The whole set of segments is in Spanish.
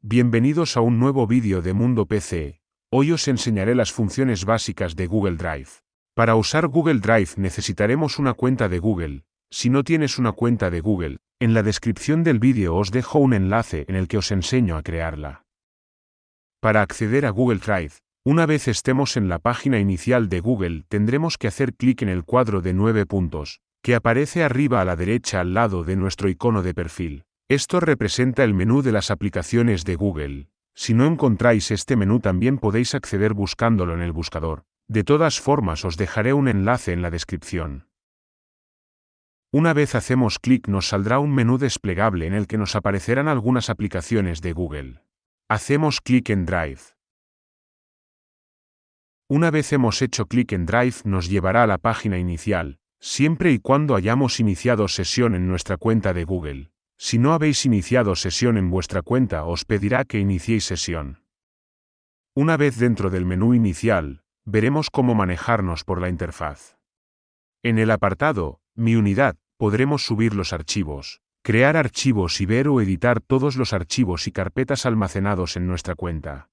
Bienvenidos a un nuevo vídeo de Mundo PC. Hoy os enseñaré las funciones básicas de Google Drive. Para usar Google Drive necesitaremos una cuenta de Google. Si no tienes una cuenta de Google, en la descripción del vídeo os dejo un enlace en el que os enseño a crearla. Para acceder a Google Drive, una vez estemos en la página inicial de Google, tendremos que hacer clic en el cuadro de 9 puntos, que aparece arriba a la derecha al lado de nuestro icono de perfil. Esto representa el menú de las aplicaciones de Google. Si no encontráis este menú también podéis acceder buscándolo en el buscador. De todas formas os dejaré un enlace en la descripción. Una vez hacemos clic nos saldrá un menú desplegable en el que nos aparecerán algunas aplicaciones de Google. Hacemos clic en Drive. Una vez hemos hecho clic en Drive nos llevará a la página inicial, siempre y cuando hayamos iniciado sesión en nuestra cuenta de Google. Si no habéis iniciado sesión en vuestra cuenta os pedirá que iniciéis sesión. Una vez dentro del menú inicial, veremos cómo manejarnos por la interfaz. En el apartado Mi unidad, podremos subir los archivos, crear archivos y ver o editar todos los archivos y carpetas almacenados en nuestra cuenta.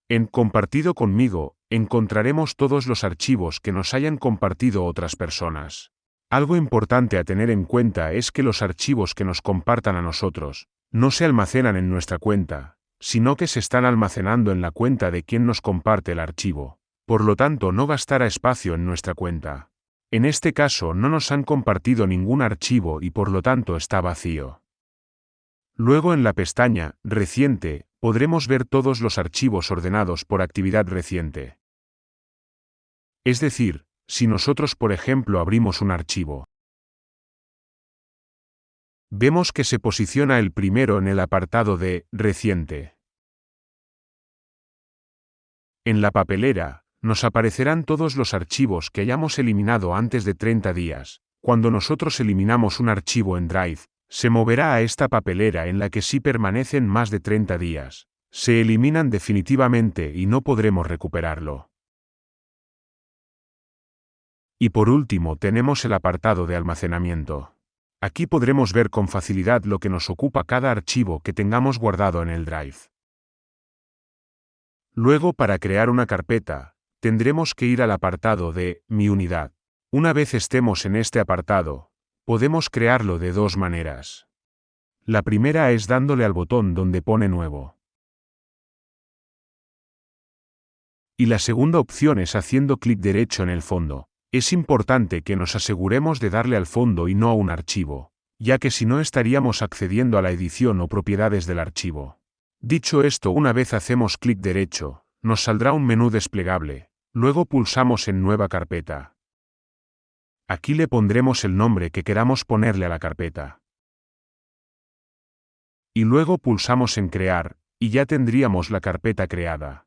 En Compartido conmigo, encontraremos todos los archivos que nos hayan compartido otras personas. Algo importante a tener en cuenta es que los archivos que nos compartan a nosotros, no se almacenan en nuestra cuenta, sino que se están almacenando en la cuenta de quien nos comparte el archivo. Por lo tanto no gastará espacio en nuestra cuenta. En este caso no nos han compartido ningún archivo y por lo tanto está vacío. Luego en la pestaña Reciente, podremos ver todos los archivos ordenados por actividad reciente. Es decir, si nosotros por ejemplo abrimos un archivo, vemos que se posiciona el primero en el apartado de Reciente. En la papelera, nos aparecerán todos los archivos que hayamos eliminado antes de 30 días. Cuando nosotros eliminamos un archivo en Drive, se moverá a esta papelera en la que si permanecen más de 30 días, se eliminan definitivamente y no podremos recuperarlo. Y por último tenemos el apartado de almacenamiento. Aquí podremos ver con facilidad lo que nos ocupa cada archivo que tengamos guardado en el Drive. Luego para crear una carpeta, tendremos que ir al apartado de Mi unidad. Una vez estemos en este apartado, podemos crearlo de dos maneras. La primera es dándole al botón donde pone Nuevo. Y la segunda opción es haciendo clic derecho en el fondo. Es importante que nos aseguremos de darle al fondo y no a un archivo, ya que si no estaríamos accediendo a la edición o propiedades del archivo. Dicho esto, una vez hacemos clic derecho, nos saldrá un menú desplegable, luego pulsamos en Nueva carpeta. Aquí le pondremos el nombre que queramos ponerle a la carpeta. Y luego pulsamos en Crear, y ya tendríamos la carpeta creada.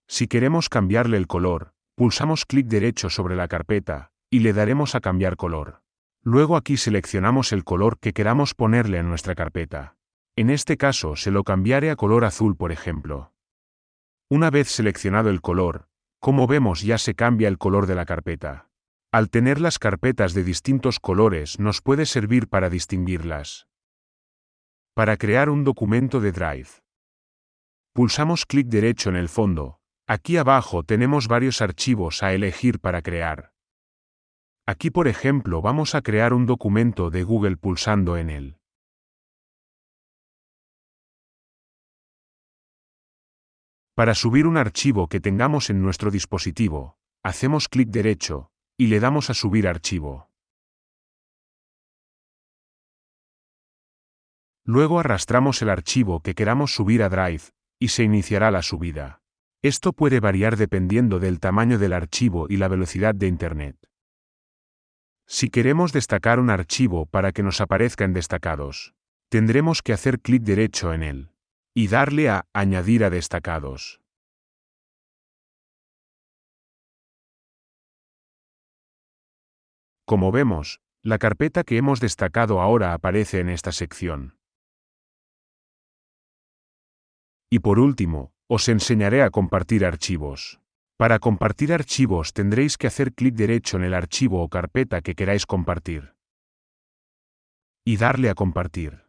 Si queremos cambiarle el color, pulsamos clic derecho sobre la carpeta, y le daremos a cambiar color. Luego aquí seleccionamos el color que queramos ponerle a nuestra carpeta. En este caso se lo cambiaré a color azul por ejemplo. Una vez seleccionado el color, como vemos ya se cambia el color de la carpeta. Al tener las carpetas de distintos colores nos puede servir para distinguirlas. Para crear un documento de Drive, pulsamos clic derecho en el fondo. Aquí abajo tenemos varios archivos a elegir para crear. Aquí por ejemplo vamos a crear un documento de Google pulsando en él. Para subir un archivo que tengamos en nuestro dispositivo, hacemos clic derecho, y le damos a subir archivo. Luego arrastramos el archivo que queramos subir a Drive, y se iniciará la subida. Esto puede variar dependiendo del tamaño del archivo y la velocidad de Internet. Si queremos destacar un archivo para que nos aparezca en destacados, tendremos que hacer clic derecho en él, y darle a Añadir a destacados. Como vemos, la carpeta que hemos destacado ahora aparece en esta sección. Y por último, os enseñaré a compartir archivos. Para compartir archivos tendréis que hacer clic derecho en el archivo o carpeta que queráis compartir. Y darle a compartir.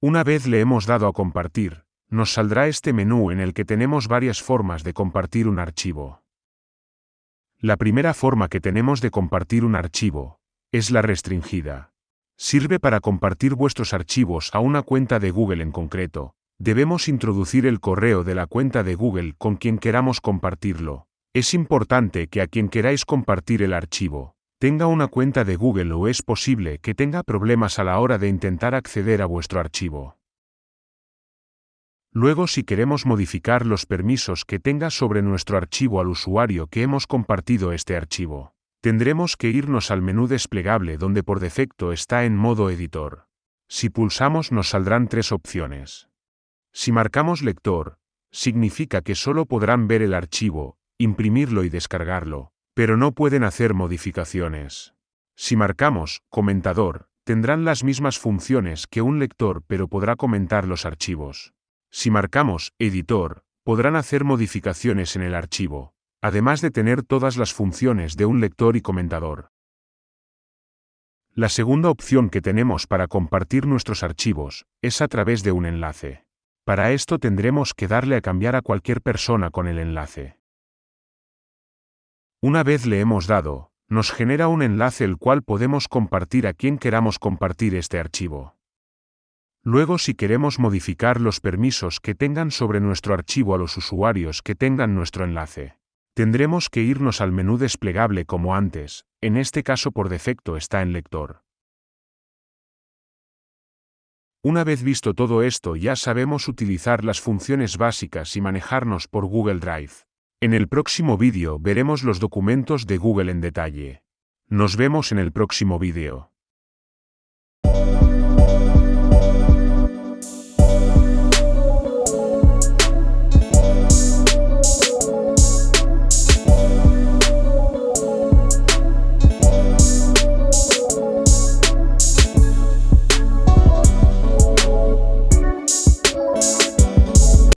Una vez le hemos dado a compartir, nos saldrá este menú en el que tenemos varias formas de compartir un archivo. La primera forma que tenemos de compartir un archivo es la restringida. Sirve para compartir vuestros archivos a una cuenta de Google en concreto. Debemos introducir el correo de la cuenta de Google con quien queramos compartirlo. Es importante que a quien queráis compartir el archivo tenga una cuenta de Google o es posible que tenga problemas a la hora de intentar acceder a vuestro archivo. Luego, si queremos modificar los permisos que tenga sobre nuestro archivo al usuario que hemos compartido este archivo, tendremos que irnos al menú desplegable donde por defecto está en modo editor. Si pulsamos nos saldrán tres opciones. Si marcamos lector, significa que solo podrán ver el archivo, imprimirlo y descargarlo, pero no pueden hacer modificaciones. Si marcamos comentador, tendrán las mismas funciones que un lector pero podrá comentar los archivos. Si marcamos editor, podrán hacer modificaciones en el archivo, además de tener todas las funciones de un lector y comentador. La segunda opción que tenemos para compartir nuestros archivos es a través de un enlace. Para esto tendremos que darle a cambiar a cualquier persona con el enlace. Una vez le hemos dado, nos genera un enlace el cual podemos compartir a quien queramos compartir este archivo. Luego, si queremos modificar los permisos que tengan sobre nuestro archivo a los usuarios que tengan nuestro enlace, tendremos que irnos al menú desplegable como antes, en este caso por defecto está en lector. Una vez visto todo esto, ya sabemos utilizar las funciones básicas y manejarnos por Google Drive. En el próximo vídeo veremos los documentos de Google en detalle. Nos vemos en el próximo vídeo.